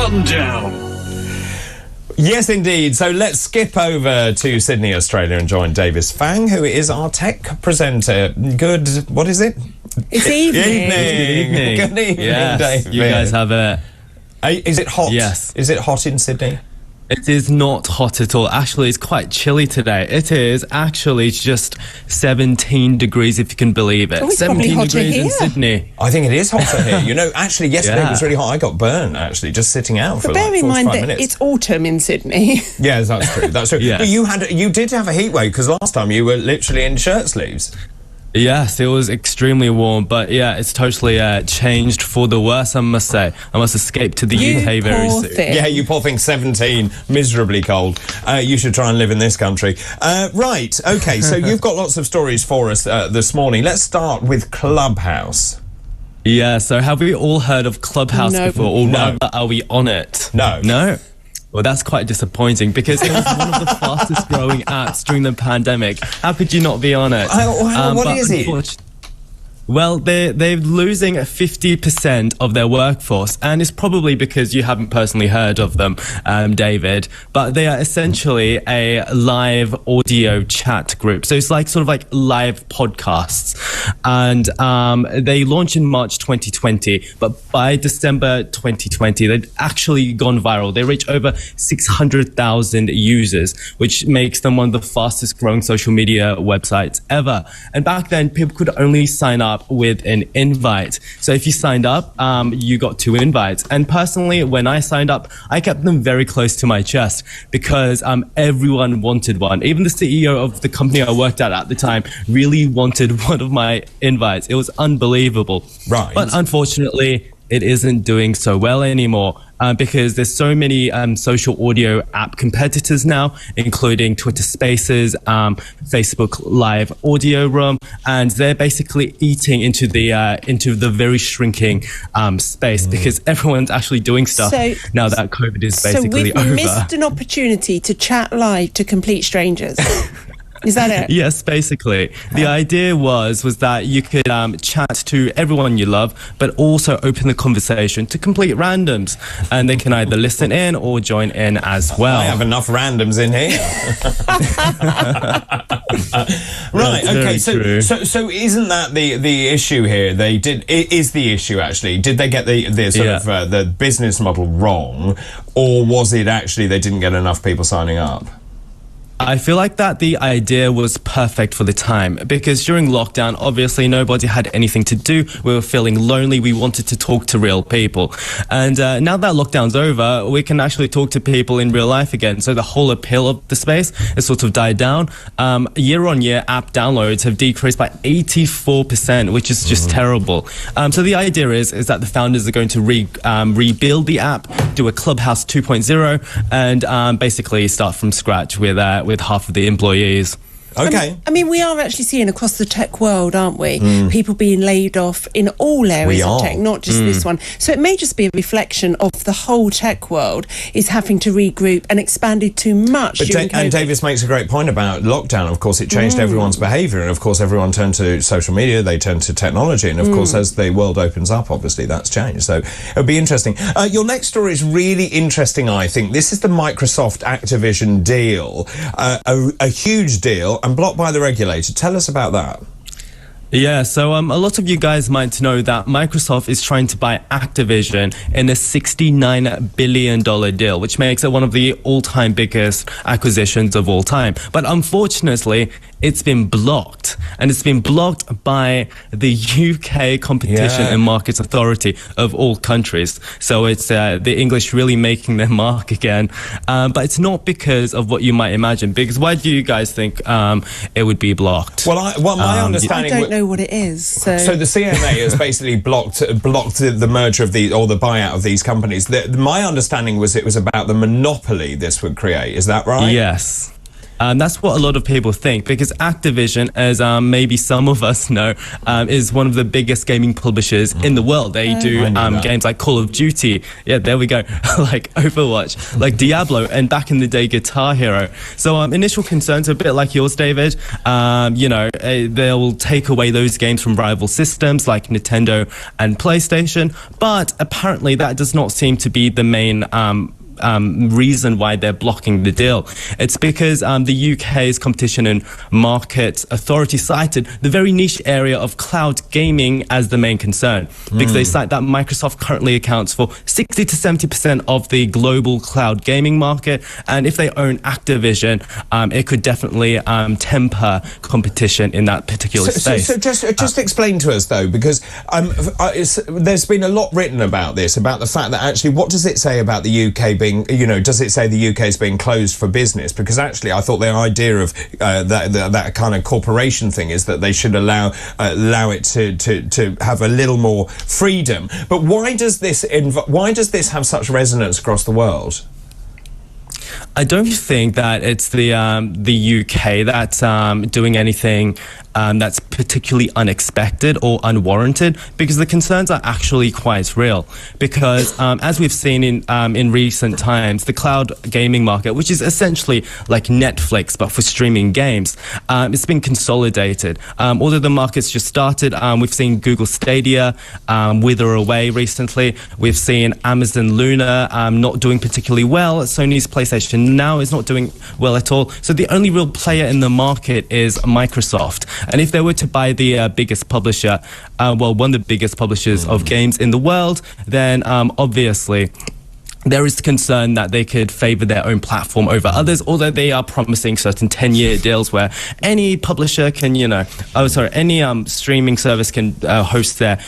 Rundown. Yes, indeed. So let's skip over to Sydney, Australia, and join Davis Fang, who is our tech presenter. Good, what is it? It's evening. Evening. Good evening, yes, David. you guys have a... Is it hot? Yes. Is it hot in Sydney? It is not hot at all. Actually, it's quite chilly today. It is actually just 17 degrees, if you can believe it. Oh, it's 17 hotter degrees here. in Sydney. I think it is hotter here. You know, actually, yesterday it was really hot. I got burnt, actually, just sitting out for But bear like in 45 mind that minutes. it's autumn in Sydney. Yes, that's true. That's true. Yes. But you did have a heat wave, because last time you were literally in shirt sleeves. Yes, it was extremely warm, but yeah, it's totally changed for the worse, I must say. I must escape to the UK very soon. Yeah, you poor thing, 17, miserably cold. You should try and live in this country. Right, okay, so you've got lots of stories for us this morning. Let's start with Clubhouse. Yeah, so have we all heard of Clubhouse before, or No. rather, are we on it? No. No? Well, that's quite disappointing, because it was one of the fastest growing apps during the pandemic. How could you not be on it? What is it? Well, they're losing 50% of their workforce, and it's probably because you haven't personally heard of them, David, but they are essentially a live audio chat group. So it's like sort of like live podcasts, and they launched in March 2020, but by December 2020, they'd actually gone viral. They reached over 600,000 users, which makes them one of the fastest growing social media websites ever. And back then, people could only sign up with an invite. So if you signed up, you got 2 invites. And personally, when I signed up, I kept them very close to my chest, because everyone wanted one. Even the CEO of the company I worked at the time really wanted one of my invites. It was unbelievable. Right. But unfortunately, it isn't doing so well anymore, because there's so many social audio app competitors now, including Twitter Spaces, Facebook Live Audio Room, and they're basically eating into the very shrinking space, because everyone's actually doing stuff now that COVID is basically over. So we've missed an opportunity to chat live to complete strangers. Is that it? Yes, basically. The idea was that you could chat to everyone you love, but also open the conversation to complete randoms, and they can either listen in or join in as well. I have enough randoms in here. Right. Okay. So isn't that the issue here? Is the issue actually? Did they get the sort of the business model wrong, or was it actually they didn't get enough people signing up? I feel like that the idea was perfect for the time, because during lockdown, obviously nobody had anything to do. We were feeling lonely. We wanted to talk to real people. And now that lockdown's over, we can actually talk to people in real life again. So the whole appeal of the space has sort of died down. Year on year, app downloads have decreased by 84%, which is just terrible. So the idea is that the founders are going to rebuild the app, do a Clubhouse 2.0, and basically start from scratch with half of the employees. Okay. I mean, we are actually seeing across the tech world, aren't we? People being laid off in all areas of tech, not just this one. So it may just be a reflection of the whole tech world is having to regroup and expanded too much. And Davis makes a great point about lockdown. Of course, it changed everyone's behaviour, and of course, everyone turned to social media. They turned to technology, and of course, as the world opens up, obviously that's changed. So it'll be interesting. Your next story is really interesting. I think this is the Microsoft Activision deal, a huge deal, and blocked by the regulator. Tell us about that. Yeah, so a lot of you guys might know that Microsoft is trying to buy Activision in a $69 billion deal, which makes it one of the all-time biggest acquisitions of all time. But unfortunately, it's been blocked, and it's been blocked by the UK Competition and Markets Authority of all countries. So it's the English really making their mark again. But it's not because of what you might imagine, because why do you guys think it would be blocked? Well, my understanding... I don't know what it is. So the CMA has basically blocked the merger of the buyout of these companies. My understanding was it was about the monopoly this would create. Is that right? Yes. That's what a lot of people think, because Activision, as maybe some of us know, is one of the biggest gaming publishers in the world. They do games like Call of Duty, yeah, there we go, like Overwatch, like Diablo, and back in the day, Guitar Hero. So initial concerns are a bit like yours, David. They'll take away those games from rival systems like Nintendo and PlayStation, but apparently that does not seem to be the main reason why they're blocking the deal. It's because the UK's Competition and Market Authority cited the very niche area of cloud gaming as the main concern, because they cite that Microsoft currently accounts for 60 to 70% of the global cloud gaming market, and if they own Activision, it could definitely temper competition in that particular space. So just explain to us, though, because there's been a lot written about this, about the fact that actually, what does it say about the UK being, does it say the UK is being closed for business? Because actually, I thought the idea of that kind of corporation thing is that they should allow it to have a little more freedom. But why does this have such resonance across the world? I don't think that it's the UK that's doing anything that's particularly unexpected or unwarranted, because the concerns are actually quite real. Because as we've seen in recent times, the cloud gaming market, which is essentially like Netflix but for streaming games, it's been consolidated. Although the market's just started, we've seen Google Stadia wither away recently. We've seen Amazon Luna not doing particularly well. Sony's PlayStation Now is not doing well at all. So the only real player in the market is Microsoft. And if they were to buy the biggest publisher, one of the biggest publishers of games in the world, then obviously there is concern that they could favor their own platform over others, although they are promising certain 10-year deals where any publisher can, any streaming service can host their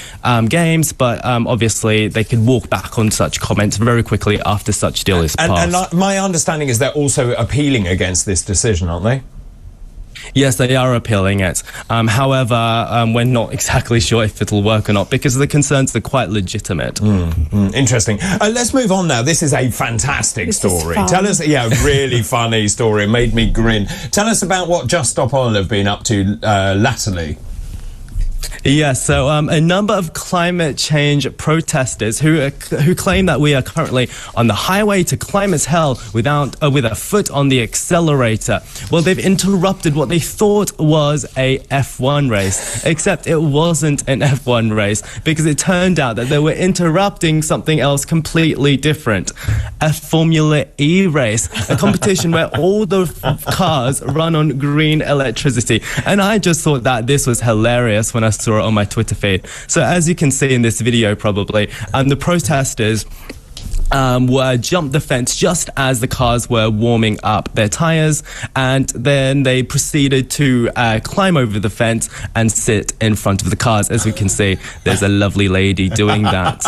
games, but obviously they could walk back on such comments very quickly after such deal is passed. And my understanding is they're also appealing against this decision, aren't they? Yes, they are appealing it. However, we're not exactly sure if it'll work or not, because the concerns are quite legitimate. Interesting. Let's move on now. This is a fantastic story. Tell us, really funny story. It made me grin. Tell us about what Just Stop Oil have been up to latterly. Yes, so a number of climate change protesters who claim that we are currently on the highway to climate hell with a foot on the accelerator. Well, they've interrupted what they thought was a F1 race, except it wasn't an F1 race, because it turned out that they were interrupting something else completely different. A Formula E race, a competition where all the cars run on green electricity. And I just thought that this was hilarious when I saw it on my Twitter feed. So as you can see in this video probably, the protesters jumped the fence just as the cars were warming up their tires, and then they proceeded to climb over the fence and sit in front of the cars. As we can see, there's a lovely lady doing that.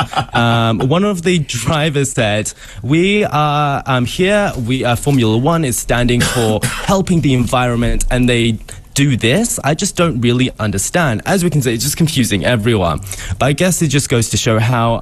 One of the drivers said, we are here, Formula One is standing for helping the environment, and they do this. I just don't really understand. As we can see, it's just confusing everyone. But I guess it just goes to show how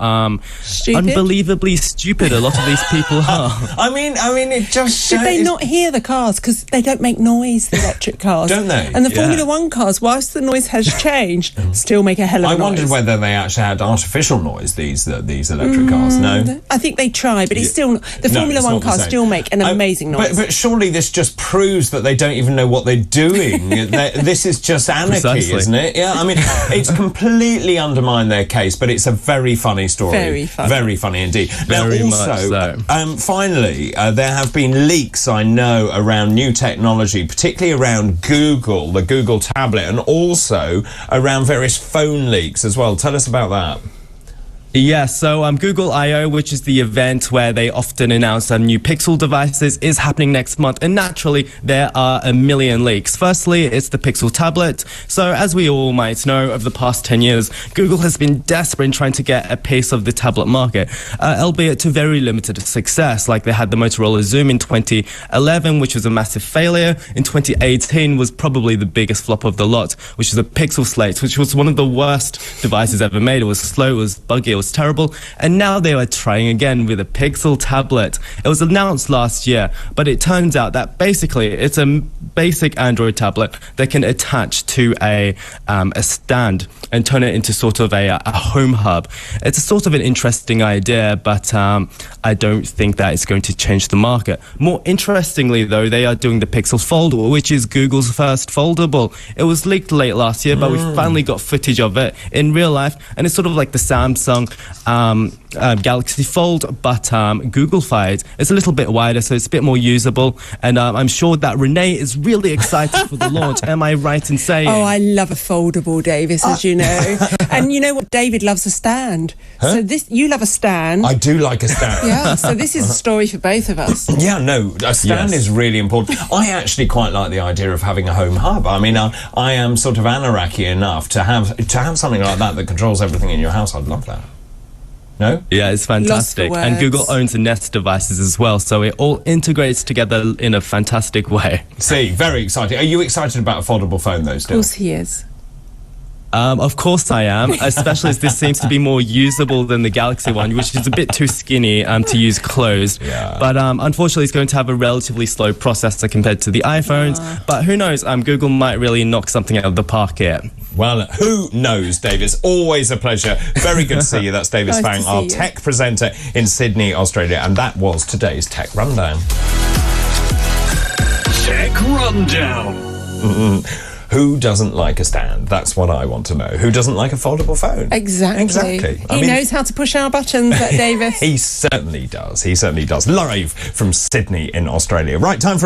unbelievably stupid a lot of these people are. I mean, it just should they not hear the cars, because they don't make noise, the electric cars, don't they? And the Formula One cars, whilst the noise has changed, still make a hell of a noise. I wondered whether they actually had artificial noise, these electric cars. No, I think they try, but it's still the Formula One cars still make an amazing noise. But surely this just proves that they don't even know what they're doing. This is just anarchy, Precisely. Isn't it? Yeah, I mean, it's completely undermined their case, but it's a very funny story. Very funny. Very funny indeed. Very now, also, much so. Finally, there have been leaks, I know, around new technology, particularly around Google, the Google tablet, and also around various phone leaks as well. Tell us about that. Yeah, so Google I.O., which is the event where they often announce new Pixel devices, is happening next month. And naturally, there are a million leaks. Firstly, it's the Pixel tablet. So as we all might know, over the past 10 years, Google has been desperate in trying to get a piece of the tablet market, albeit to very limited success. Like they had the Motorola Zoom in 2011, which was a massive failure. In 2018 was probably the biggest flop of the lot, which was the Pixel Slate, which was one of the worst devices ever made. It was slow, it was buggy, was terrible, and now they are trying again with a Pixel tablet. It was announced last year, but it turns out that basically it's a basic Android tablet that can attach to a stand and turn it into sort of a home hub. It's a sort of an interesting idea, but I don't think that it's going to change the market. More interestingly, though, they are doing the Pixel Foldable, which is Google's first foldable. It was leaked late last year, but we finally got footage of it in real life, and it's sort of like the Samsung Galaxy Fold, but Google-fied. It's a little bit wider, so it's a bit more usable, and I'm sure that Renee is really excited for the launch. Am I right in saying? Oh, I love a foldable, Davis, as you know. And you know what? David loves a stand. Huh? So you love a stand. I do like a stand. Yeah, so this is a story for both of us. Yeah, no, a stand is really important. I actually quite like the idea of having a home hub. I mean, I am sort of anarchy enough to have something like that controls everything in your house. I'd love that. No? Yeah, it's fantastic. And Google owns the Nest devices as well, so it all integrates together in a fantastic way. See, very exciting. Are you excited about a foldable phone, though, still? Of course he is. Of course I am, especially as this seems to be more usable than the Galaxy one, which is a bit too skinny to use closed. Yeah. But unfortunately, it's going to have a relatively slow processor compared to the iPhones. But who knows? Google might really knock something out of the park here. Well, who knows, Davis? Always a pleasure. Very good to see you. That's Davis Nice Fang, our to see you. tech presenter in Sydney, Australia. And that was today's Tech Rundown. Tech Rundown. Who doesn't like a stand? That's what I want to know. Who doesn't like a foldable phone? Exactly. I He mean, knows how to push our buttons, that Davis. He certainly does. He certainly does. Live from Sydney in Australia. Right, time for a break.